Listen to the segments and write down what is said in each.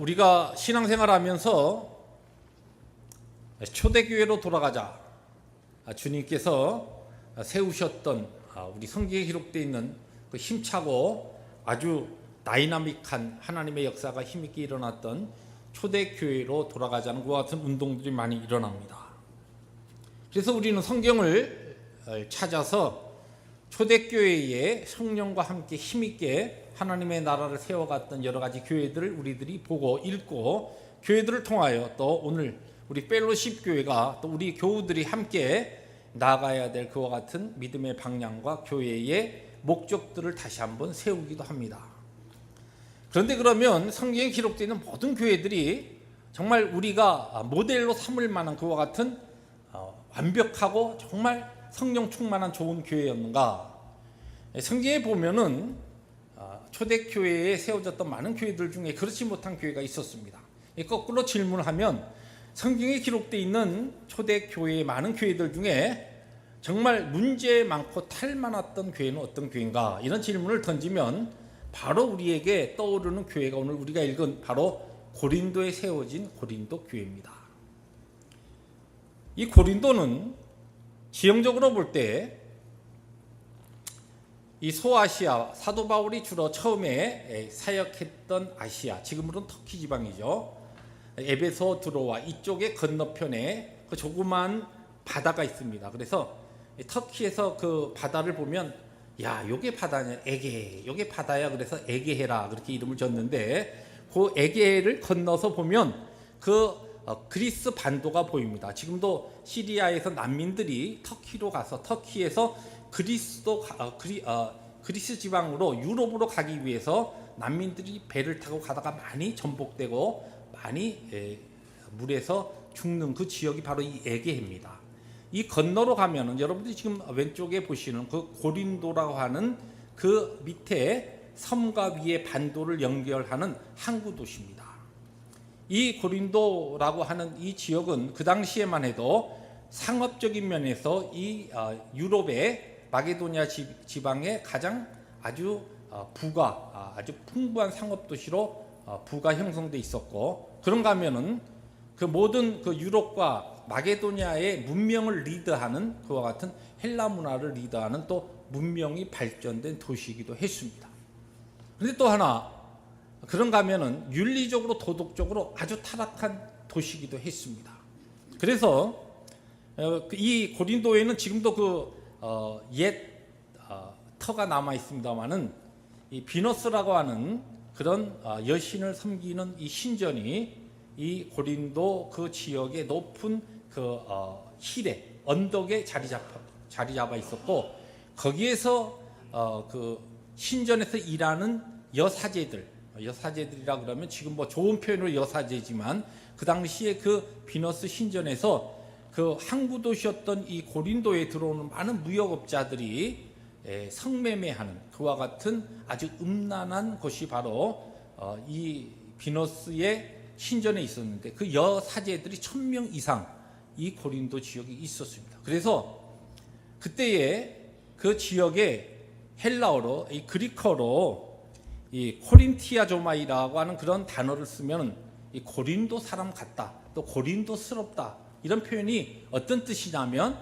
우리가 신앙생활하면서 초대교회로 돌아가자. 주님께서 세우셨던 우리 성경에 기록되어 있는 그 힘차고 아주 다이나믹한 하나님의 역사가 힘있게 일어났던 초대교회로 돌아가자는 그와 같은 운동들이 많이 일어납니다. 그래서 우리는 성경을 찾아서 초대교회의 성령과 함께 힘있게 하나님의 나라를 세워갔던 여러 가지 교회들을 우리들이 보고 읽고, 교회들을 통하여 또 오늘 우리 펠로십 교회가 또 우리 교우들이 함께 나아가야 될 그와 같은 믿음의 방향과 교회의 목적들을 다시 한번 세우기도 합니다. 그런데 그러면 성경에 기록되어 있는 모든 교회들이 정말 우리가 모델로 삼을 만한 그와 같은 완벽하고 정말 성령 충만한 좋은 교회였는가? 성경에 보면은 초대교회에 세워졌던 많은 교회들 중에 그렇지 못한 교회가 있었습니다. 거꾸로 질문하면 성경에 기록되어 있는 초대교회의 많은 교회들 중에 정말 문제 많고 탈 많았던 교회는 어떤 교회인가? 이런 질문을 던지면 바로 우리에게 떠오르는 교회가 오늘 우리가 읽은 바로 고린도에 세워진 고린도 교회입니다. 이 고린도는 지형적으로 볼 때 이 소아시아, 사도 바울이 주로 처음에 사역했던 아시아, 지금으로는 터키 지방이죠. 에베소 드로아 이쪽의 건너편에 그 조그만 바다가 있습니다. 그래서 터키에서 그 바다를 보면 야, 요게 바다냐, 에게, 요게 바다야. 그래서 에게해라 그렇게 이름을 줬는데, 그 에게해를 건너서 보면 그 그리스 반도가 보입니다. 지금도 시리아에서 난민들이 터키로 가서 터키에서 그리스 지방으로 유럽으로 가기 위해서 난민들이 배를 타고 가다가 많이 전복되고 많이 물에서 죽는 그 지역이 바로 이 에게해입니다. 이 건너로 가면은 여러분들이 지금 왼쪽에 보시는 그 고린도라고 하는 그 밑에 섬과 위에 반도를 연결하는 항구 도시입니다. 이 고린도라고 하는 이 지역은 그 당시에만 해도 상업적인 면에서 이 유럽의 마게도니아 지방의 가장 아주 부가 아주 풍부한 상업 도시로 부가 형성돼 있었고, 그런가 하면은 그 모든 그 유럽과 마게도니아의 문명을 리드하는 그와 같은 헬라 문화를 리드하는 또 문명이 발전된 도시이기도 했습니다. 그런데 또 하나 그런가 하면은 윤리적으로 도덕적으로 아주 타락한 도시이기도 했습니다. 그래서 이 고린도에는 지금도 옛 터가 남아 있습니다만은 이 비너스라고 하는 그런 여신을 섬기는 이 신전이 이 고린도 그 지역의 높은 그 힐에 언덕에 자리 잡아 있었고, 거기에서 그 신전에서 일하는 여사제들이라 그러면 지금 뭐 좋은 표현으로 여사제지만 그 당시에 그 비너스 신전에서 그 항구 도시였던 이 고린도에 들어오는 많은 무역업자들이 성매매하는 그와 같은 아주 음란한 곳이 바로 이 비너스의 신전에 있었는데, 그 여사제들이 1000명 이상 이 고린도 지역에 있었습니다. 그래서 그때에 그 지역에 헬라어로, 이 그리커로 이 코린티아조마이라고 하는 그런 단어를 쓰면 이 고린도 사람 같다, 또 고린도스럽다, 이런 표현이 어떤 뜻이냐면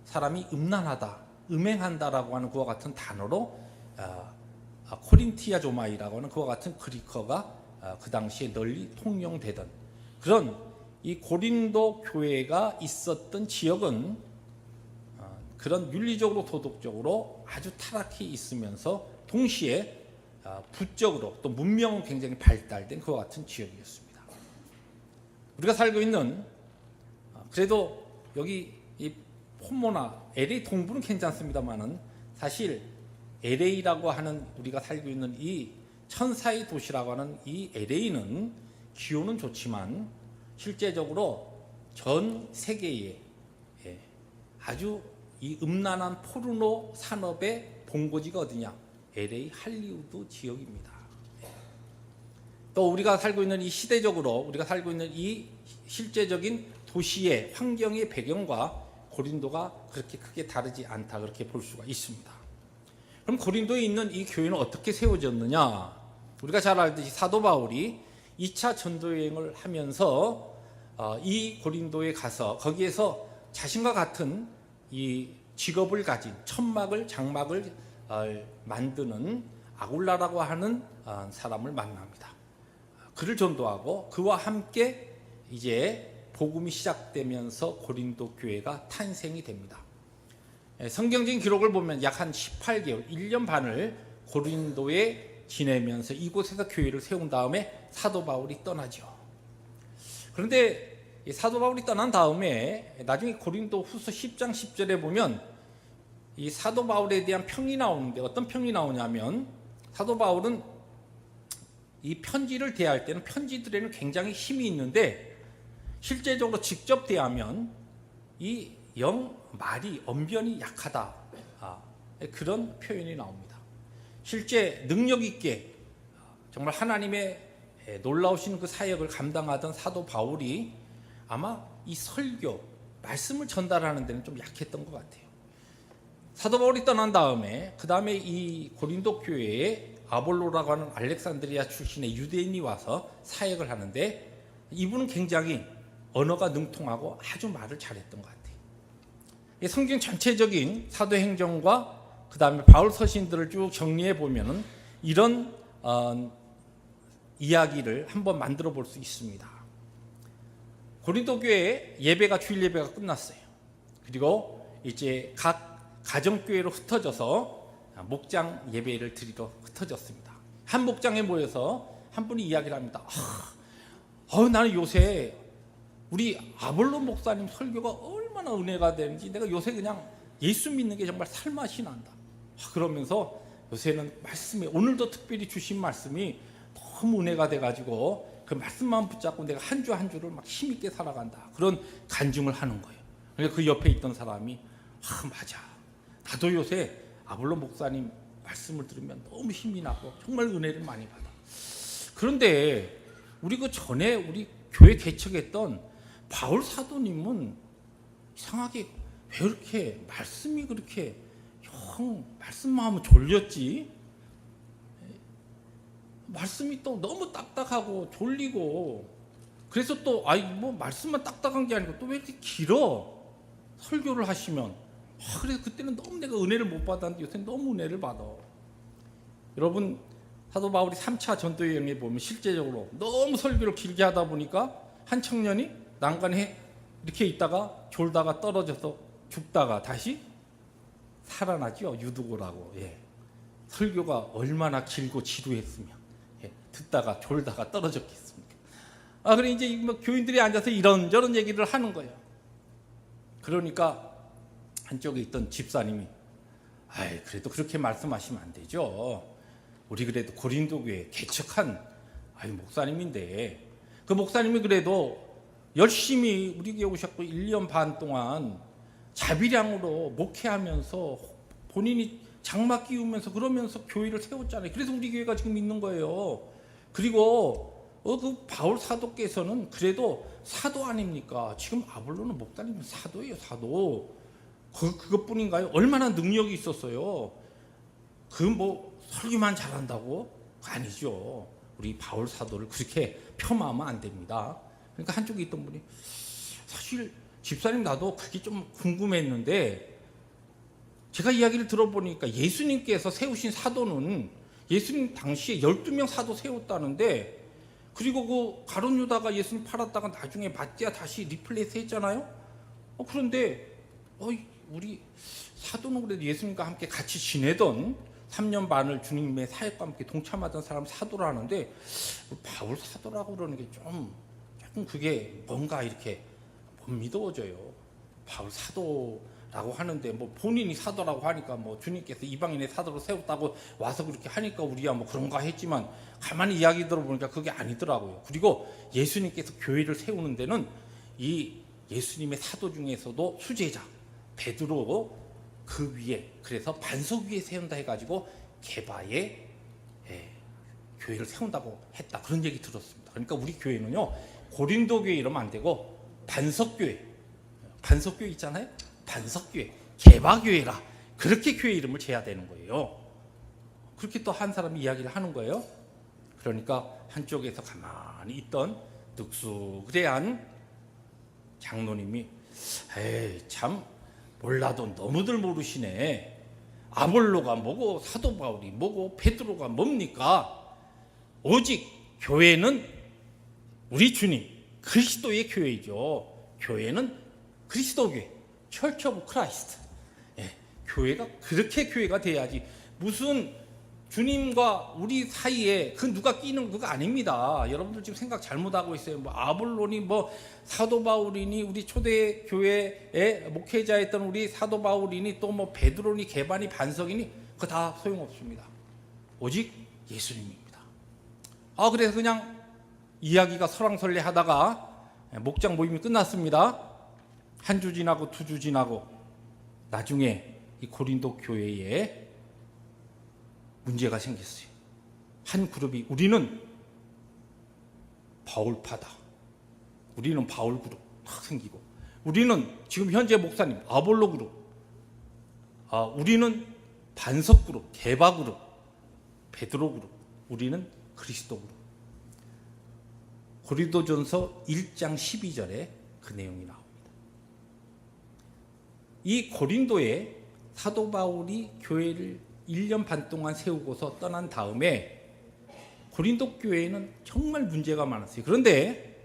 사람이 음란하다, 음행한다라고 하는 그와 같은 단어로 코린티아조마이라고 하는 그와 같은 그리커가 그 당시에 널리 통용되던 그런 이 고린도 교회가 있었던 지역은 그런 윤리적으로 도덕적으로 아주 타락해 있으면서 동시에 부적으로 또 문명은 굉장히 발달된 그와 같은 지역이었습니다. 우리가 살고 있는 그래도 여기 이 포모나 LA 동부는 괜찮습니다만은 사실 LA라고 하는 우리가 살고 있는 이 천사의 도시라고 하는 이 LA는 기후는 좋지만 실제적으로 전 세계에 아주 이 음란한 포르노 산업의 본고지가 어디냐? LA 할리우드 지역입니다. 또 우리가 살고 있는 이 시대적으로 우리가 살고 있는 이 실제적인 도시의 환경의 배경과 고린도가 그렇게 크게 다르지 않다, 그렇게 볼 수가 있습니다. 그럼 고린도에 있는 이 교회는 어떻게 세워졌느냐? 우리가 잘 알듯이 사도 바울이 2차 전도 여행을 하면서 이 고린도에 가서 거기에서 자신과 같은 이 직업을 가진 천막을 장막을 만드는 아굴라라고 하는 사람을 만납니다. 그를 전도하고 그와 함께 이제 복음이 시작되면서 고린도 교회가 탄생이 됩니다. 성경적인 기록을 보면 약 한 18개월, 1년 반을 고린도에 지내면서 이곳에서 교회를 세운 다음에 사도 바울이 떠나죠. 그런데 사도 바울이 떠난 다음에 나중에 고린도 후서 10장 10절에 보면 이 사도 바울에 대한 평이 나오는데 어떤 평이 나오냐면 사도 바울은 이 편지를 대할 때는 편지들에는 굉장히 힘이 있는데 실제적으로 직접 대하면 이 말이 언변이 약하다. 그런 표현이 나옵니다. 실제 능력 있게 정말 하나님의 놀라우신 그 사역을 감당하던 사도 바울이 아마 이 설교, 말씀을 전달하는 데는 좀 약했던 것 같아요. 사도 바울이 떠난 다음에 그 다음에 이 고린도 교회에 아볼로라고 하는 알렉산드리아 출신의 유대인이 와서 사역을 하는데 이분은 굉장히 언어가 능통하고 아주 말을 잘했던 것 같아요. 성경 전체적인 사도행전과 그 다음에 바울 서신들을 쭉 정리해 보면은 이런 이야기를 한번 만들어 볼 수 있습니다. 고린도 교회 예배가 주일 예배가 끝났어요. 그리고 이제 각 가정교회로 흩어져서 목장 예배를 드리러 흩어졌습니다. 한 목장에 모여서 한 분이 이야기를 합니다. 나는 요새 우리 아볼로 목사님 설교가 얼마나 은혜가 되는지 내가 요새 그냥 예수 믿는 게 정말 살맛이 난다. 그러면서 요새는 말씀이 오늘도 특별히 주신 말씀이 너무 은혜가 돼가지고 그 말씀만 붙잡고 내가 한 주 한 주를 막 힘있게 살아간다. 그런 간증을 하는 거예요. 그러니까 그 옆에 있던 사람이 맞아. 나도 요새 아볼로 목사님 말씀을 들으면 너무 힘이 나고 정말 은혜를 많이 받아. 그런데 우리 그 전에 우리 교회 개척했던 바울 사도님은 이상하게 왜 이렇게 말씀이 그렇게 말씀만 하면 졸렸지? 말씀이 또 너무 딱딱하고 졸리고 그래서 또 뭐 말씀만 딱딱한 게 아니고 또 왜 이렇게 길어? 설교를 하시면 그래서 그때는 너무 내가 은혜를 못 받았는데 요새 너무 은혜를 받아. 여러분 사도 바울이 3차 전도 여행에 보면 실제적으로 너무 설교를 길게 하다 보니까 한 청년이 난간에 이렇게 있다가 졸다가 떨어져서 죽다가 다시 살아나죠. 유두고라고. 설교가 얼마나 길고 지루했으면 듣다가 졸다가 떨어졌겠습니까? 그래 이제 뭐 교인들이 앉아서 이런저런 얘기를 하는 거예요. 그러니까 한쪽에 있던 집사님이 그래도 그렇게 말씀하시면 안 되죠. 우리 그래도 고린도 교회 개척한 목사님인데 그 목사님이 그래도 열심히 우리 교회 오셨고 1년 반 동안 자비량으로 목회하면서 본인이 장막 끼우면서 그러면서 교회를 세웠잖아요. 그래서 우리 교회가 지금 있는 거예요. 그리고 그 바울 사도께서는 그래도 사도 아닙니까? 지금 아볼로는 목사님은 사도예요. 사도. 그것뿐인가요? 얼마나 능력이 있었어요. 뭐 설교만 잘한다고? 아니죠. 우리 바울 사도를 그렇게 폄하하면 안 됩니다. 그러니까 한쪽에 있던 분이 사실 집사님 나도 그게 좀 궁금했는데 제가 이야기를 들어보니까 예수님께서 세우신 사도는 예수님 당시에 12명 사도 세웠다는데 그리고 그 가룟 유다가 예수님 팔았다가 나중에 마띠아 다시 리플레이스 했잖아요. 그런데 우리 사도는 그래도 예수님과 함께 같이 지내던 3년 반을 주님의 사역과 함께 동참하던 사람 사도라 하는데 바울 사도라고 그러는 게 조금 그게 뭔가 이렇게 못 믿어져요. 바울 사도라고 하는데 뭐 본인이 사도라고 하니까 뭐 주님께서 이방인의 사도로 세웠다고 와서 그렇게 하니까 우리야 뭐 그런가 했지만 가만히 이야기 들어보니까 그게 아니더라고요. 그리고 예수님께서 교회를 세우는 데는 이 예수님의 사도 중에서도 수제자 베드로 그 위에 그래서 반석 위에 세운다 해가지고 게바에 교회를 세운다고 했다. 그런 얘기 들었습니다. 그러니까 우리 교회는요 고린도 교회 이러면 안 되고 반석교회 있잖아요. 반석교회 게바교회라 그렇게 교회 이름을 재야 되는 거예요. 그렇게 또 한 사람이 이야기를 하는 거예요. 그러니까 한쪽에서 가만히 있던 늑숙대한 장로님이 에이 참 몰라도 너무들 모르시네. 아볼로가 뭐고 사도 바울이 뭐고 베드로가 뭡니까? 오직 교회는 우리 주님 그리스도의 교회이죠. 교회는 그리스도교회, Church of Christ. 교회가 그렇게 교회가 돼야지. 무슨 주님과 우리 사이에 그 누가 끼는 그거 아닙니다. 여러분들 지금 생각 잘못하고 있어요. 뭐 아볼론이 뭐 사도 바울이니 우리 초대 교회의 목회자였던 우리 사도 바울이니 또 뭐 베드로니 게바니 반석이니 그거 다 소용없습니다. 오직 예수님입니다. 그래서 그냥 이야기가 설왕설래 하다가 목장 모임이 끝났습니다. 한 주 지나고 두 주 지나고 나중에 이 고린도 교회에 문제가 생겼어요. 한 그룹이 우리는 바울파다. 우리는 바울 그룹 딱 생기고, 우리는 지금 현재 목사님 아볼로 그룹, 우리는 반석 그룹, 게바 그룹, 베드로 그룹, 우리는 그리스도 그룹. 고린도전서 1장 12절에 그 내용이 나옵니다. 이 고린도에 사도 바울이 교회를 1년 반 동안 세우고서 떠난 다음에 고린도 교회에는 정말 문제가 많았어요. 그런데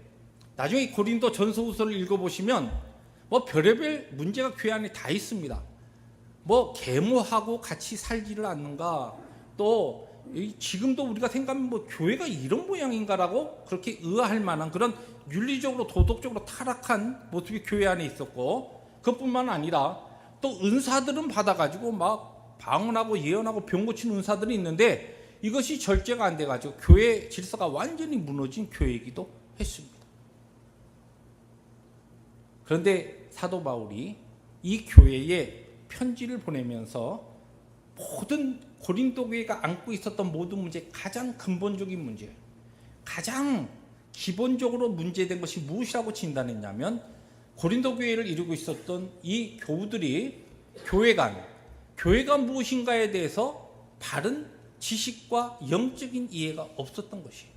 나중에 고린도 전서후서를 읽어보시면 뭐 별의별 문제가 교회 안에 다 있습니다. 뭐 계모하고 같이 살지를 않는가, 또 지금도 우리가 생각하면 뭐 교회가 이런 모양인가라고 그렇게 의아할 만한 그런 윤리적으로 도덕적으로 타락한 모습이 교회 안에 있었고, 그것뿐만 아니라 또 은사들은 받아가지고 막 방언하고 예언하고 병 고치는 은사들이 있는데 이것이 절제가 안 돼가지고 교회 질서가 완전히 무너진 교회이기도 했습니다. 그런데 사도 바울이 이 교회에 편지를 보내면서 모든 고린도 교회가 안고 있었던 모든 문제, 가장 근본적인 문제, 가장 기본적으로 문제된 것이 무엇이라고 진단했냐면, 고린도 교회를 이루고 있었던 이 교우들이 교회가 무엇인가에 대해서 바른 지식과 영적인 이해가 없었던 것이에요.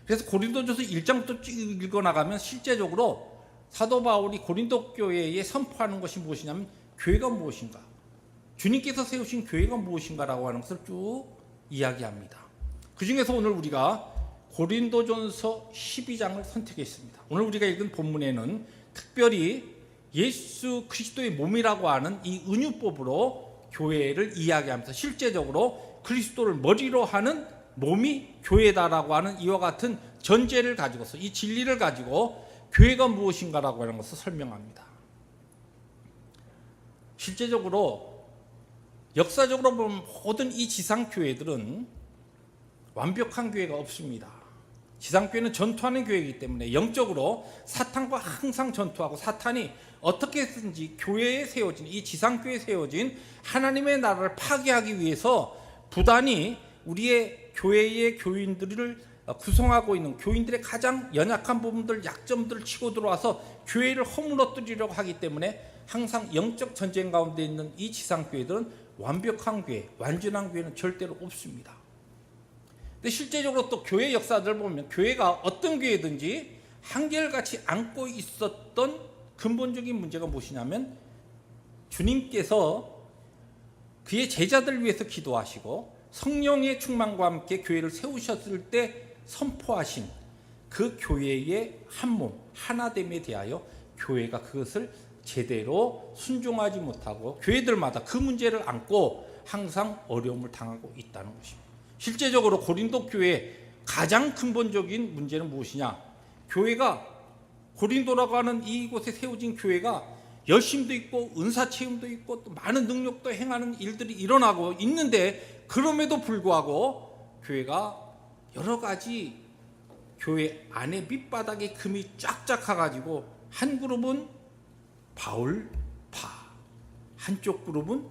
그래서 고린도전서 1장부터 쭉 읽어나가면 실제적으로 사도 바울이 고린도 교회에 선포하는 것이 무엇이냐면, 교회가 무엇인가, 주님께서 세우신 교회가 무엇인가라고 하는 것을 쭉 이야기합니다. 그 중에서 오늘 우리가 고린도전서 12장을 선택했습니다. 오늘 우리가 읽은 본문에는 특별히 예수 그리스도의 몸이라고 하는 이 은유법으로 교회를 이야기하면서 실제적으로 그리스도를 머리로 하는 몸이 교회다라고 하는 이와 같은 전제를 가지고서, 이 진리를 가지고 교회가 무엇인가라고 하는 것을 설명합니다. 실제적으로 역사적으로 보면 모든 이 지상교회들은 완벽한 교회가 없습니다. 지상교회는 전투하는 교회이기 때문에 영적으로 사탄과 항상 전투하고, 사탄이 어떻게 해서든지 교회에 세워진, 이 지상교회에 세워진 하나님의 나라를 파괴하기 위해서 부단히 우리의 교회의 교인들을 구성하고 있는 교인들의 가장 연약한 부분들, 약점들을 치고 들어와서 교회를 허물어뜨리려고 하기 때문에 항상 영적 전쟁 가운데 있는 이 지상교회들은 완벽한 교회, 완전한 교회는 절대로 없습니다. 근데 실제적으로 또 교회 역사들을 보면 교회가 어떤 교회든지 한결같이 안고 있었던 근본적인 문제가 무엇이냐면, 주님께서 그의 제자들을 위해서 기도하시고 성령의 충만과 함께 교회를 세우셨을 때 선포하신 그 교회의 한 몸, 하나됨에 대하여 교회가 그것을 제대로 순종하지 못하고 교회들마다 그 문제를 안고 항상 어려움을 당하고 있다는 것입니다. 실제적으로 고린도 교회의 가장 근본적인 문제는 무엇이냐? 교회가, 고린도라고 하는 이곳에 세워진 교회가 열심도 있고 은사 체험도 있고 또 많은 능력도 행하는 일들이 일어나고 있는데, 그럼에도 불구하고 교회가 여러 가지 교회 안에 밑바닥에 금이 쫙쫙 가가지고 한 그룹은 바울파, 한쪽 그룹은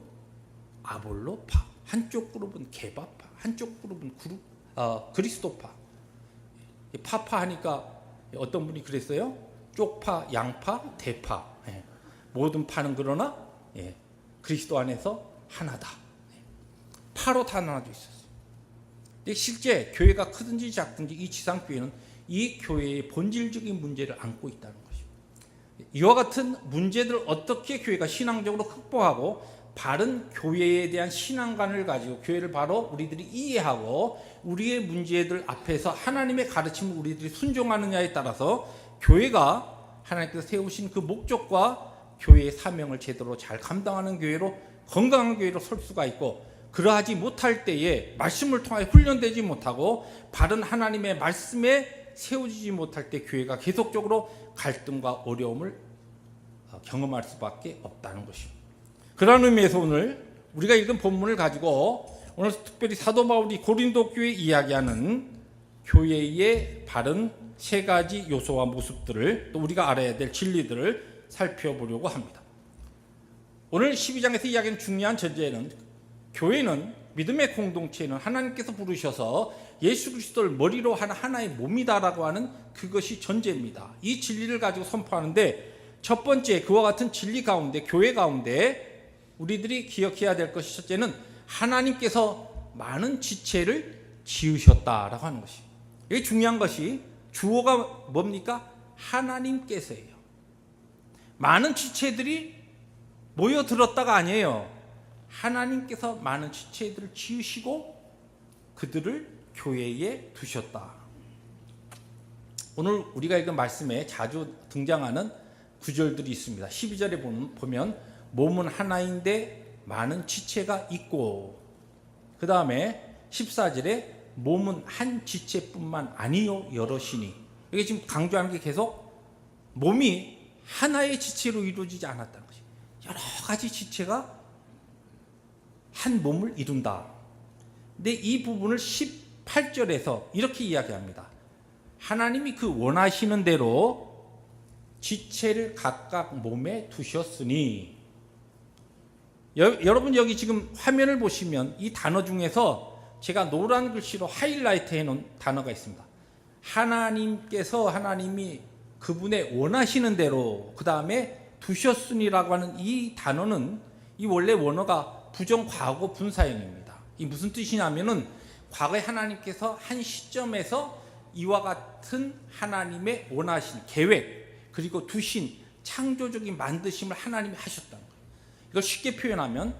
아볼로파, 한쪽 그룹은 게바파, 한쪽 그룹은 그리스도파. 파파 하니까 어떤 분이 그랬어요? 쪽파, 양파, 대파. 모든 파는 그러나 그리스도 안에서 하나다. 파로 다 나눠져 있었어요. 근데 실제 교회가 크든지 작든지 이 지상교회는 이 교회의 본질적인 문제를 안고 있다는 것입니다. 이와 같은 문제들을 어떻게 교회가 신앙적으로 극복하고 바른 교회에 대한 신앙관을 가지고 교회를 바로 우리들이 이해하고 우리의 문제들 앞에서 하나님의 가르침을 우리들이 순종하느냐에 따라서 교회가 하나님께서 세우신 그 목적과 교회의 사명을 제대로 잘 감당하는 교회로, 건강한 교회로 설 수가 있고, 그러하지 못할 때에 말씀을 통하여 훈련되지 못하고 바른 하나님의 말씀에 세워지지 못할 때 교회가 계속적으로 갈등과 어려움을 경험할 수밖에 없다는 것입니다. 그런 의미에서 오늘 우리가 읽은 본문을 가지고 오늘 특별히 사도 바울이 고린도 교회 이야기하는 교회의 바른 세 가지 요소와 모습들을, 또 우리가 알아야 될 진리들을 살펴보려고 합니다. 오늘 12장에서 이야기하는 중요한 전제는, 교회는, 믿음의 공동체는 하나님께서 부르셔서 예수 그리스도를 머리로 하는 하나의 몸이다라고 하는 그것이 전제입니다. 이 진리를 가지고 선포하는데, 첫 번째, 그와 같은 진리 가운데, 교회 가운데 우리들이 기억해야 될 것이, 첫째는 하나님께서 많은 지체를 지으셨다라고 하는 것이. 이게 중요한 것이, 주어가 뭡니까? 하나님께서예요. 많은 지체들이 모여들었다가 아니에요. 하나님께서 많은 지체들을 지으시고 그들을 교회에 두셨다. 오늘 우리가 읽은 말씀에 자주 등장하는 구절들이 있습니다. 12절에 보면 몸은 하나인데 많은 지체가 있고, 그 다음에 14절에 몸은 한 지체뿐만 아니요 여럿이니. 이게 지금 강조하는 게 계속 몸이 하나의 지체로 이루어지지 않았다는 것이, 여러 가지 지체가 한 몸을 이룬다. 근데 이 부분을 18절에서 이렇게 이야기합니다. 하나님이 그 원하시는 대로 지체를 각각 몸에 두셨으니. 여러분 여기 지금 화면을 보시면 이 단어 중에서 제가 노란 글씨로 하이라이트 해놓은 단어가 있습니다. 하나님이 그분의 원하시는 대로 그 다음에 두셨으니라고 하는 이 단어는, 이 원래 원어가 부정과거 분사형입니다. 이 무슨 뜻이냐면은, 과거에 하나님께서 한 시점에서 이와 같은 하나님의 원하신 계획, 그리고 두신 창조적인 만드심을 하나님이 하셨다는 거예요. 이걸 쉽게 표현하면,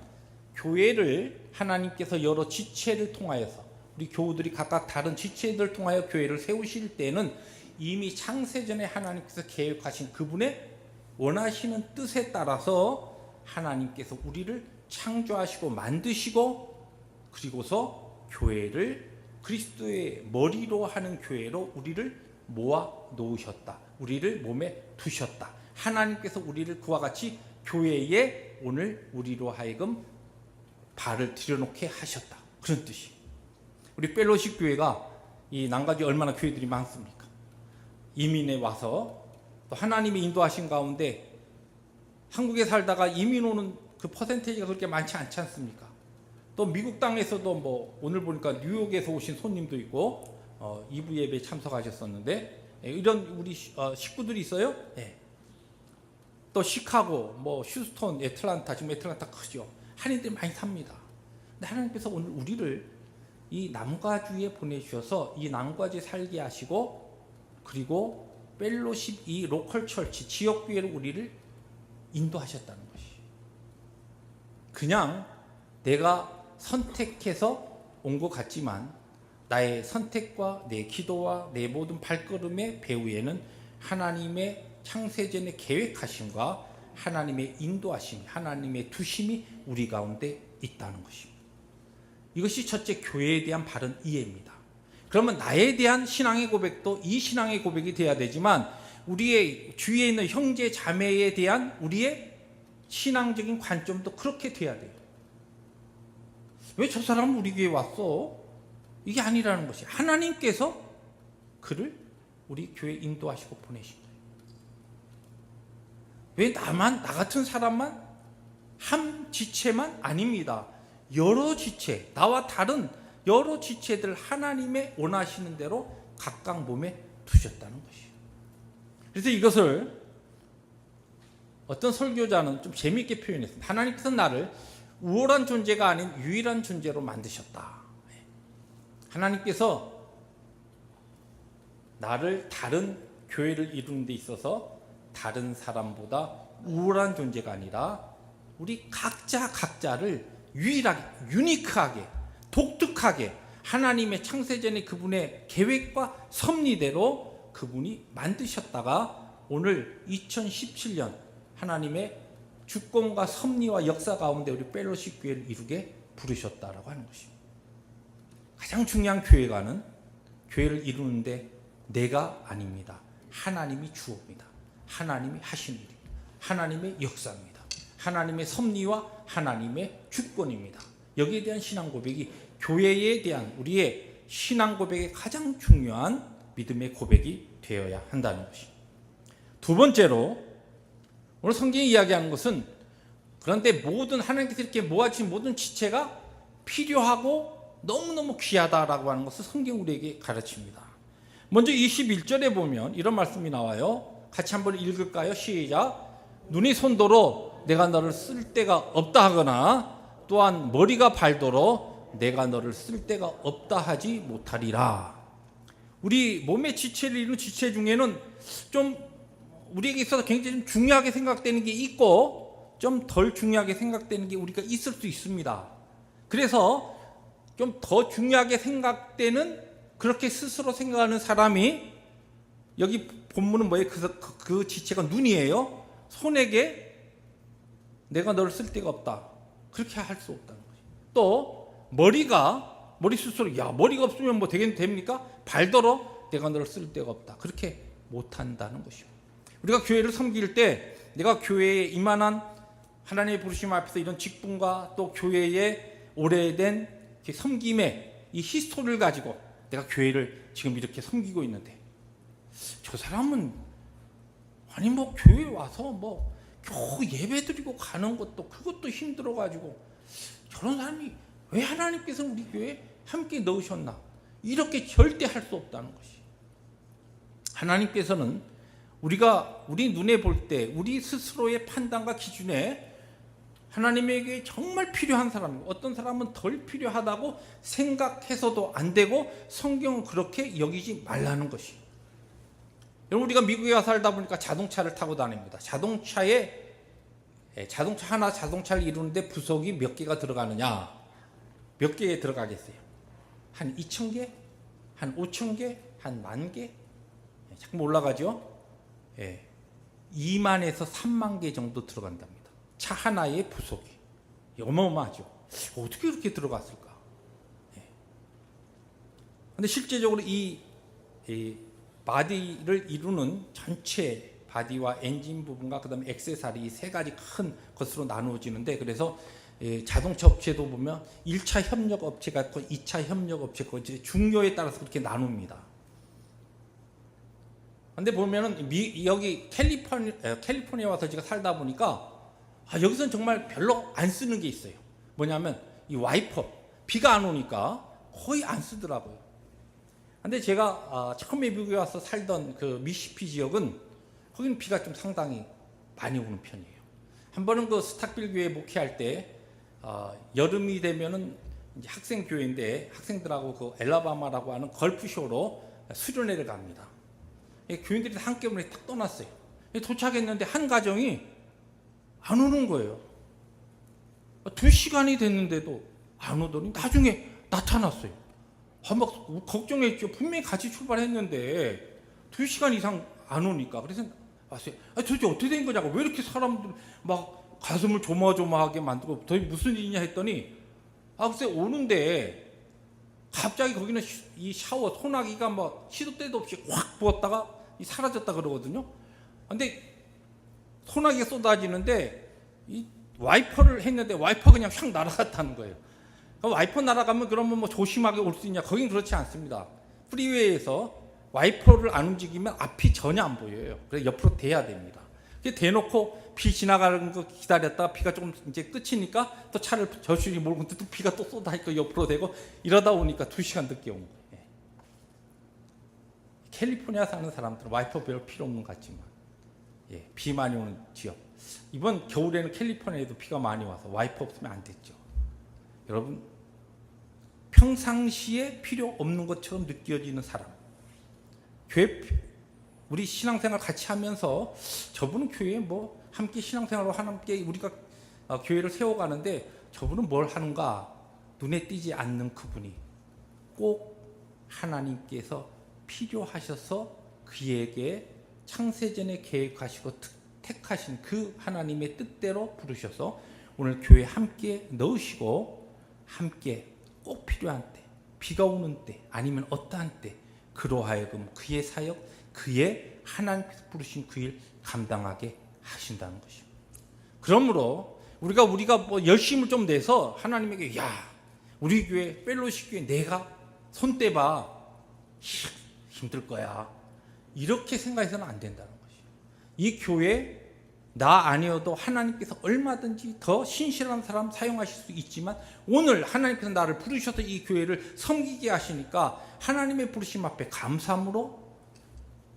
교회를 하나님께서 여러 지체를 통하여서, 우리 교우들이 각각 다른 지체들을 통하여 교회를 세우실 때는 이미 창세전에 하나님께서 계획하신 그분의 원하시는 뜻에 따라서 하나님께서 우리를 창조하시고 만드시고, 그리고서 교회를 그리스도의 머리로 하는 교회로 우리를 모아 놓으셨다. 우리를 몸에 두셨다. 하나님께서 우리를 그와 같이 교회에 오늘 우리로 하여금 발을 들여놓게 하셨다. 그런 뜻이. 우리 펠로십 교회가 이 난가지 얼마나 교회들이 많습니까? 이민에 와서 또 하나님이 인도하신 가운데 한국에 살다가 이민 오는 그 퍼센테이지가 그렇게 많지 않지 않습니까? 또 미국 땅에서도 뭐 오늘 보니까 뉴욕에서 오신 손님도 있고 2부 예배에 참석하셨었는데, 이런 우리 식구들이 있어요. 네. 또 시카고, 뭐 휴스턴, 애틀란타, 지금 애틀란타 크죠. 한인들이 많이 삽니다. 근데 하나님께서 오늘 우리를 이 남과주에 보내주셔서 이 남과주에 살게 하시고, 그리고 펠로십, 이 로컬 철치, 지역교회로 우리를 인도하셨다는 것이. 그냥 내가 선택해서 온 것 같지만, 나의 선택과 내 기도와 내 모든 발걸음의 배후에는 하나님의 창세전의 계획하심과 하나님의 인도하심, 하나님의 두심이 우리 가운데 있다는 것입니다. 이것이 첫째, 교회에 대한 바른 이해입니다. 그러면 나에 대한 신앙의 고백도 이 신앙의 고백이 돼야 되지만, 우리의 주위에 있는 형제 자매에 대한 우리의 신앙적인 관점도 그렇게 돼야 돼요. 왜 저 사람은 우리 교회에 왔어? 이게 아니라는 것이, 하나님께서 그를 우리 교회에 인도하시고 보내신 거예요. 왜 나 같은 사람만, 한 지체만 아닙니다. 여러 지체, 나와 다른 여러 지체들 하나님의 원하시는 대로 각각 몸에 두셨다는 것이에요. 그래서 이것을 어떤 설교자는 좀 재미있게 표현했습니다. 하나님께서 나를 우월한 존재가 아닌 유일한 존재로 만드셨다. 하나님께서 나를 다른 교회를 이루는 데 있어서 다른 사람보다 우월한 존재가 아니라 우리 각자를 유일하게, 유니크하게, 독특하게 하나님의 창세전의 그분의 계획과 섭리대로 그분이 만드셨다가 오늘 2017년 하나님의 주권과 섭리와 역사 가운데 우리 펠로십 교회를 이루게 부르셨다라고 하는 것입니다. 가장 중요한 교회가는 교회를 이루는데 내가 아닙니다. 하나님이 주옵니다. 하나님이 하시는 일입니다. 하나님의 역사입니다. 하나님의 섭리와 하나님의 주권입니다. 여기에 대한 신앙 고백이 교회에 대한 우리의 신앙 고백의 가장 중요한 믿음의 고백이 되어야 한다는 것입니다. 두 번째로 오늘 성경이 이야기하는 것은 그런데 모든 하나님께서 이렇게 모아주신 모든 지체가 필요하고 너무너무 귀하다라고 하는 것을 성경 우리에게 가르칩니다. 먼저 21절에 보면 이런 말씀이 나와요. 같이 한번 읽을까요? 시작. 눈이 손도로 내가 너를 쓸 데가 없다 하거나 또한 머리가 발도로 내가 너를 쓸 데가 없다 하지 못하리라. 우리 몸의 지체를 이루는 지체 중에는 좀 우리에게 있어서 굉장히 좀 중요하게 생각되는 게 있고 좀 덜 중요하게 생각되는 게 우리가 있을 수 있습니다. 그래서 좀 더 중요하게 생각되는 그렇게 스스로 생각하는 사람이 여기 본문은 뭐예요? 그 지체가 눈이에요. 손에게 내가 너를 쓸 데가 없다. 그렇게 할 수 없다는 거죠. 또 머리 스스로 머리가 없으면 뭐 됩니까? 발더러 내가 너를 쓸 데가 없다. 그렇게 못한다는 것이요. 우리가 교회를 섬길 때 내가 교회에 이만한 하나님의 부르심 앞에서 이런 직분과 또 교회의 오래된 섬김의 이 히스토리를 가지고 내가 교회를 지금 이렇게 섬기고 있는데 저 사람은 아니 뭐 교회 와서 뭐 겨우 예배 드리고 가는 것도 그것도 힘들어 가지고 저런 사람이 왜 하나님께서 우리 교회에 함께 넣으셨나? 이렇게 절대 할 수 없다는 것이. 하나님께서는 우리 눈에 볼 때 우리 스스로의 판단과 기준에 하나님에게 정말 필요한 사람, 어떤 사람은 덜 필요하다고 생각해서도 안 되고 성경은 그렇게 여기지 말라는 것이. 여러분 우리가 미국에 와서 살다 보니까 자동차를 타고 다닙니다. 자동차 자동차를 이루는데 부속이 몇 개가 들어가느냐? 몇 개에 들어가겠어요? 한 2,000개? 한 5,000개? 한 10,000개? 자꾸 올라가죠? 2만에서 3만 개 정도 들어간답니다. 차 하나의 부속이. 어마어마하죠. 어떻게 이렇게 들어갔을까? 근데 실제적으로 이 바디를 이루는 전체 바디와 엔진 부분과 그 다음에 액세서리 세 가지 큰 것으로 나누어지는데 그래서 자동차 업체도 보면 1차 협력 업체가 있고 2차 협력 업체가 있고 중요에 따라서 그렇게 나눕니다. 근데 보면은 여기 캘리포니아 와서 제가 살다 보니까 여기서는 정말 별로 안 쓰는 게 있어요. 뭐냐면 이 와이퍼, 비가 안 오니까 거의 안 쓰더라고요. 근데 제가 처음에 미국에 와서 살던 그 미시피 지역은 거기는 비가 좀 상당히 많이 오는 편이에요. 한 번은 그 스탁빌 교회 목회할 때 여름이 되면은 이제 학생 교회인데 학생들하고 그 엘라바마라고 하는 걸프쇼로 수련회를 갑니다. 교인들이 한꺼번에 딱 떠났어요. 도착했는데 한 가정이 안 오는 거예요. 2시간이 됐는데도 안 오더니 나중에 나타났어요. 막 걱정했죠. 분명히 같이 출발했는데 2시간 이상 안 오니까. 그래서 왔어요. 도대체 어떻게 된 거냐고. 왜 이렇게 사람들 막 가슴을 조마조마하게 만들고 도대체 무슨 일이냐 했더니 글쎄 오는데 갑자기 거기는 이 샤워 소나기가 뭐 시도 때도 없이 확 부었다가 사라졌다 그러거든요. 근데 소나기가 쏟아지는데 이 와이퍼를 했는데 와이퍼 그냥 휙 날아갔다는 거예요. 와이퍼 날아가면 그러면 뭐 조심하게 올 수 있냐? 거긴 그렇지 않습니다. 프리웨이에서 와이퍼를 안 움직이면 앞이 전혀 안 보여요. 그래서 옆으로 대야 됩니다. 대놓고 비 지나가는 거 기다렸다가 비가 조금 이제 끝이니까 또 차를 저실히 몰고 또 비가 또 쏟아니까 옆으로 대고 이러다 오니까 2시간 늦게 온 거예요. 캘리포니아 사는 사람들은 와이퍼 별 필요 없는 것 같지만 비 많이 오는 지역. 이번 겨울에는 캘리포니아에도 비가 많이 와서 와이퍼 없으면 안 됐죠. 여러분 평상시에 필요 없는 것처럼 느껴지는 사람. 우리 신앙생활 같이 하면서 저분은 교회에 뭐 함께 신앙생활로 함께 우리가 교회를 세워가는데 저분은 뭘 하는가 눈에 띄지 않는 그분이 꼭 하나님께서 필요하셔서 그에게 창세전에 계획하시고 택하신 그 하나님의 뜻대로 부르셔서 오늘 교회에 함께 넣으시고 함께 꼭 필요한 때, 비가 오는 때 아니면 어떠한 때 그로 하여금 그의 사역, 그의 하나님께서 부르신 그 일 감당하게 하신다는 것입니다. 그러므로 우리가 뭐 열심을 좀 내서 하나님에게 우리 교회 펠로십 교회 내가 손대봐 힘들 거야 이렇게 생각해서는 안 된다는 것이에요. 이 교회 나 아니어도 하나님께서 얼마든지 더 신실한 사람 사용하실 수 있지만 오늘 하나님께서 나를 부르셔서 이 교회를 섬기게 하시니까 하나님의 부르심 앞에 감사함으로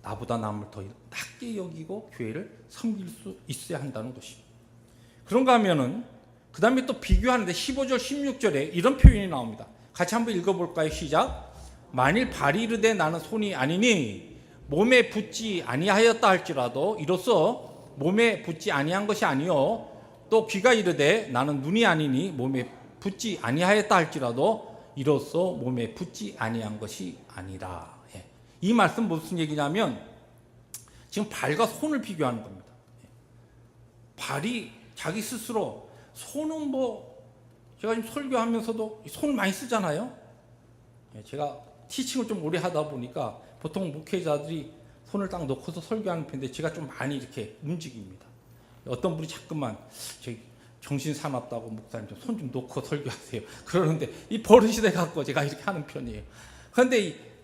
나보다 남을 더 낮게 여기고 교회를 섬길 수 있어야 한다는 것입니다. 그런가 하면은 그 다음에 또 비교하는데 15절 16절에 이런 표현이 나옵니다. 같이 한번 읽어볼까요? 시작. 만일 발이 이르되 나는 손이 아니니 몸에 붙지 아니하였다 할지라도 이로써 몸에 붙지 아니한 것이 아니요 또 귀가 이르되 나는 눈이 아니니 몸에 붙지 아니하였다 할지라도 이로써 몸에 붙지 아니한 것이 아니라. 이 말씀 무슨 얘기냐면 지금 발과 손을 비교하는 겁니다. 발이 자기 스스로 손은 뭐 제가 지금 설교하면서도 손을 많이 쓰잖아요. 제가 티칭을 좀 오래 하다 보니까 보통 목회자들이 손을 딱 놓고서 설교하는 편인데 제가 좀 많이 이렇게 움직입니다. 어떤 분이 자꾸만 정신 사납다고 목사님 손 좀 놓고 설교하세요. 그러는데 이 버릇이 돼 갖고 제가 이렇게 하는 편이에요. 그런데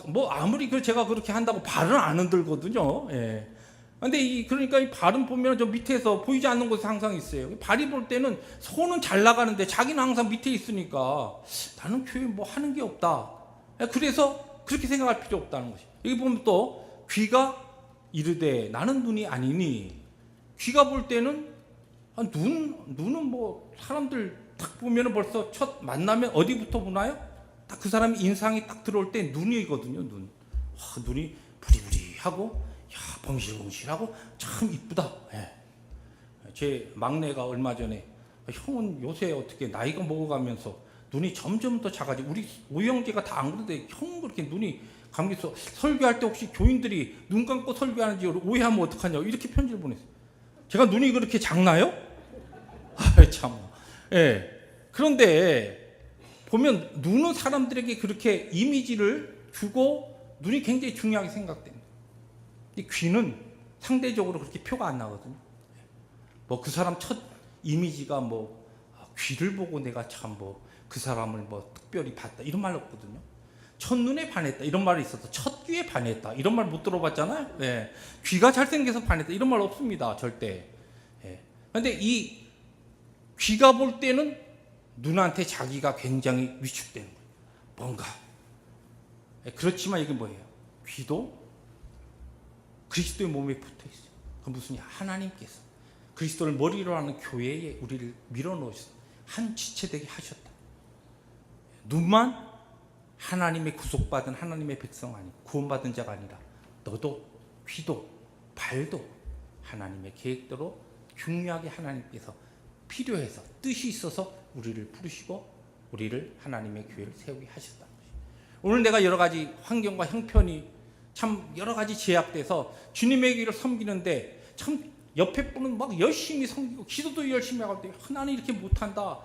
뭐 아무리 제가 그렇게 한다고 발은 안 흔들거든요. 근데 그러니까 이 발은 보면 저 밑에서 보이지 않는 곳에 항상 있어요. 발이 볼 때는 손은 잘 나가는데 자기는 항상 밑에 있으니까 나는 교회 뭐 하는 게 없다. 그래서 그렇게 생각할 필요 없다는 것이. 여기 보면 또 귀가 이르되 나는 눈이 아니니 귀가 볼 때는 눈은 뭐 사람들 딱 보면 벌써 첫 만나면 어디부터 보나요? 딱 그 사람이 인상이 딱 들어올 때 눈이거든요. 눈이 부리부리하고 봉실봉실하고 참 이쁘다. 제 막내가 얼마 전에 형은 요새 어떻게 나이가 먹어가면서 눈이 점점 더 작아지고 우리 오형제가 다 안 그러는데 형은 그렇게 눈이 감겨서 설교할 때 혹시 교인들이 눈 감고 설교하는지 오해하면 어떡하냐고 이렇게 편지를 보냈어요. 제가 눈이 그렇게 작나요? 참. 그런데 보면 눈은 사람들에게 그렇게 이미지를 주고 눈이 굉장히 중요하게 생각됩니다. 이 귀는 상대적으로 그렇게 표가 안 나거든요. 뭐 그 사람 첫 이미지가 뭐 귀를 보고 내가 참 뭐 그 사람을 뭐 특별히 봤다 이런 말 없거든요. 첫눈에 반했다 이런 말이 있어서 첫 귀에 반했다 이런 말 못 들어봤잖아요. 귀가 잘생겨서 반했다 이런 말 없습니다. 절대. 그런데 이 귀가 볼 때는 눈한테 자기가 굉장히 위축되는 거예요. 뭔가. 그렇지만 이게 뭐예요? 귀도 그리스도의 몸에 붙어 있어요. 그 무슨 하나님께서 그리스도를 머리로 하는 교회에 우리를 밀어넣으셔서 한 지체되게 하셨다. 눈만 하나님의 구속받은 하나님의 백성 아니고 구원받은 자가 아니라 너도 귀도 발도 하나님의 계획대로 중요하게 하나님께서 필요해서 뜻이 있어서 우리를 부르시고 우리를 하나님의 교회를 세우게 하셨다는 것이에요. 오늘 내가 여러 가지 환경과 형편이 참 여러 가지 제약돼서 주님의 교회를 섬기는데 참 옆에 분은 막 열심히 섬기고 기도도 열심히 하고 나는 이렇게 못한다.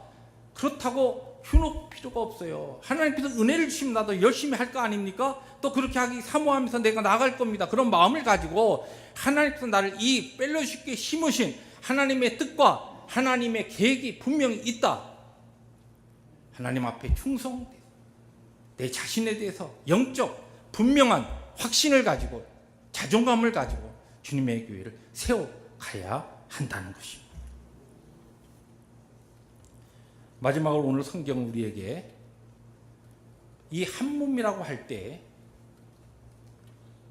그렇다고 흉놓을 필요가 없어요. 하나님께서 은혜를 주시면 나도 열심히 할 거 아닙니까? 또 그렇게 하기 사모하면서 내가 나갈 겁니다. 그런 마음을 가지고 하나님께서 나를 이 펠로쉽게 심으신 하나님의 뜻과 하나님의 계획이 분명히 있다. 하나님 앞에 충성, 내 자신에 대해서 영적 분명한 확신을 가지고 자존감을 가지고 주님의 교회를 세워가야 한다는 것입니다. 마지막으로 오늘 성경은 우리에게 이 한 몸이라고 할 때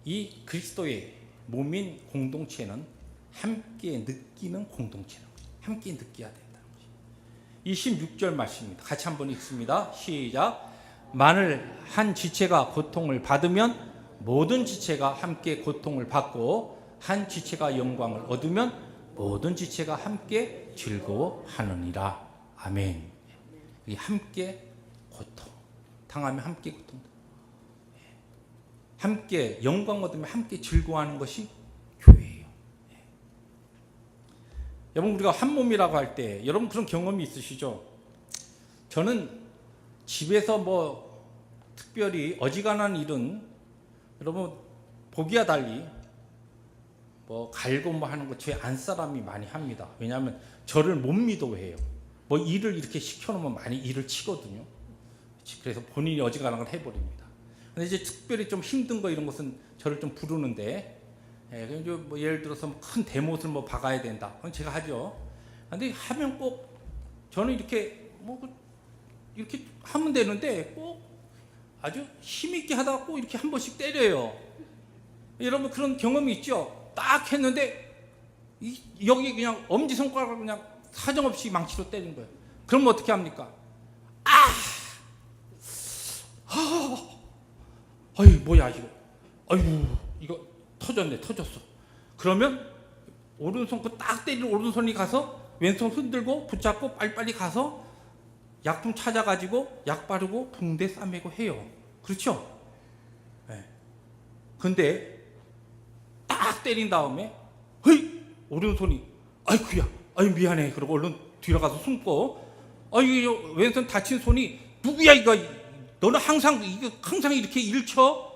이 그리스도의 몸인 공동체는 함께 느끼는 공동체라는 거죠. 함께 느껴야 된다는 거죠. 26절 말씀입니다. 같이 한번 읽습니다. 시작. 만일 한 지체가 고통을 받으면 모든 지체가 함께 고통을 받고, 한 지체가 영광을 얻으면 모든 지체가 함께 즐거워하느니라. 아멘. 이 함께 고통 당하면 함께 고통, 함께 영광 얻으면 함께 즐거워하는 것이 교회예요. 여러분, 우리가 한 몸이라고 할 때 여러분 그런 경험이 있으시죠? 저는 집에서 뭐 특별히 어지간한 일은 여러분 보기와 달리 뭐 갈고 뭐 하는 거 제 안사람이 많이 합니다. 왜냐하면 저를 못 믿어해요. 뭐 일을 이렇게 시켜놓으면 많이 일을 치거든요. 그래서 본인이 어지간한 걸 해버립니다. 근데 이제 특별히 좀 힘든 거 이런 것은 저를 좀 부르는데, 뭐 예를 들어서 큰 대못을 뭐 박아야 된다, 그건 제가 하죠. 근데 하면 꼭 저는 이렇게 뭐 이렇게 하면 되는데 꼭 아주 힘있게 하다가 꼭 이렇게 한 번씩 때려요. 여러분 그런 경험이 있죠? 딱 했는데 여기 그냥 엄지손가락을 그냥 사정없이 망치로 때린 거예요. 그럼 어떻게 합니까? 아이 뭐야 이거, 아이고 이거 터졌어. 그러면 오른손 딱 때리는 오른손이 가서 왼손 흔들고 붙잡고 빨리빨리 가서 약품 찾아가지고 약 바르고 붕대 싸매고 해요. 그렇죠? 네. 근데 딱 때린 다음에 헤이 오른손이 아이쿠야, 아이 미안해, 그러고 얼른 뒤로 가서 숨고, 아이 왼손 다친 손이 누구야 이거, 너는 항상 이렇게 일쳐?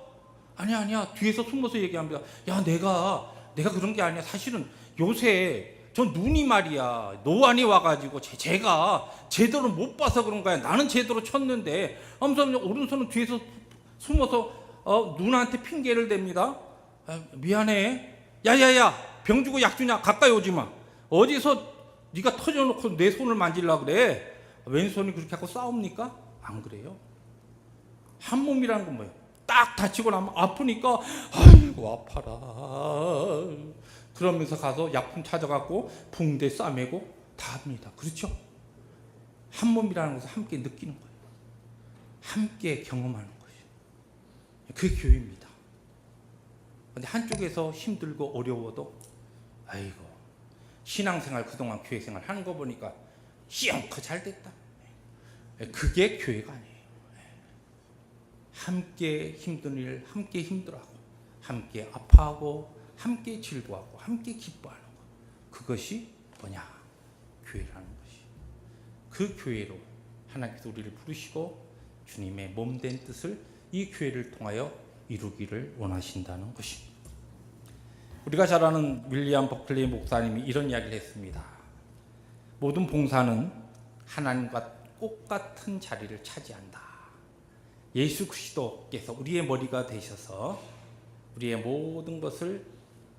아니야 뒤에서 숨어서 얘기합니다. 야 내가 그런 게 아니야. 사실은 요새 저 눈이 말이야 노안이 와가지고 제가 제대로 못 봐서 그런 거야. 나는 제대로 쳤는데 하면서 오른손은 뒤에서 숨어서 누나한테 핑계를 댑니다. 미안해. 야야야 병 주고 약 주냐, 가까이 오지 마. 어디서 네가 터져놓고 내 손을 만지려고 그래. 왼손이 그렇게 하고 싸웁니까? 안 그래요. 한 몸이라는 건 뭐예요? 딱 다치고 나면 아프니까 아이고 아파라 그러면서 가서 약품 찾아갖고 붕대 싸매고 다 합니다. 그렇죠? 한 몸이라는 것을 함께 느끼는 거예요. 함께 경험하는 것이에요. 그게 교회입니다. 근데 한쪽에서 힘들고 어려워도 아이고 신앙생활 그동안 교회생활 하는 거 보니까 영 잘 됐다. 그게 교회가 아니에요. 함께 힘든 일 함께 힘들어하고 함께 아파하고 함께 즐거워하고 함께 기뻐하는 것, 그것이 뭐냐? 교회라는 것이. 그 교회로 하나님께서 우리를 부르시고 주님의 몸된 뜻을 이 교회를 통하여 이루기를 원하신다는 것입니다. 우리가 잘 아는 윌리엄 버클리 목사님이 이런 이야기를 했습니다. 모든 봉사는 하나님과 똑같은 자리를 차지한다. 예수 그리스도께서 우리의 머리가 되셔서 우리의 모든 것을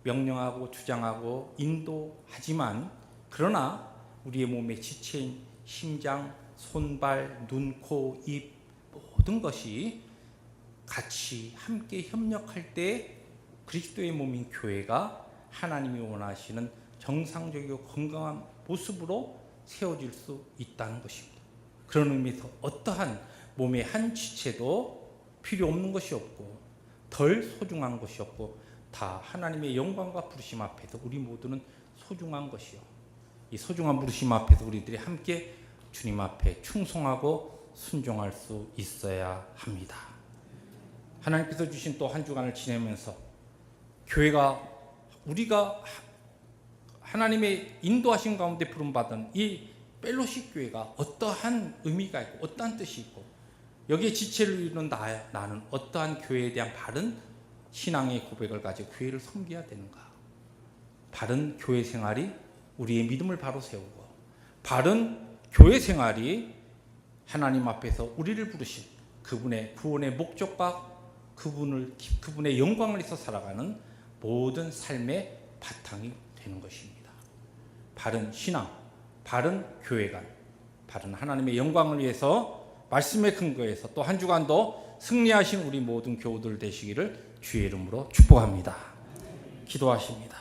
명령하고 주장하고 인도하지만, 그러나 우리의 몸의 지체인 심장, 손발, 눈, 코, 입 모든 것이 같이 함께 협력할 때 그리스도의 몸인 교회가 하나님이 원하시는 정상적이고 건강한 모습으로 세워질 수 있다는 것입니다. 그런 의미에서 어떠한 몸의 한 지체도 필요 없는 것이 없고 덜 소중한 것이 없고 다 하나님의 영광과 부르심 앞에서 우리 모두는 소중한 것이요, 이 소중한 부르심 앞에서 우리들이 함께 주님 앞에 충성하고 순종할 수 있어야 합니다. 하나님께서 주신 또 한 주간을 지내면서 교회가 우리가 하나님의 인도하신 가운데 부름받은 이 펠로십 교회가 어떠한 의미가 있고 어떠한 뜻이 있고 여기에 지체를 이루는 나는 어떠한 교회에 대한 바른 신앙의 고백을 가지고 교회를 섬겨야 되는가. 바른 교회 생활이 우리의 믿음을 바로 세우고 바른 교회 생활이 하나님 앞에서 우리를 부르신 그분의 구원의 목적과 그분의 영광을 위해서 살아가는 모든 삶의 바탕이 되는 것입니다. 바른 신앙, 바른 교회관, 바른 하나님의 영광을 위해서 말씀의 근거에서 또 한 주간도 승리하신 우리 모든 교우들 되시기를 주의 이름으로 축복합니다. 기도하십니다.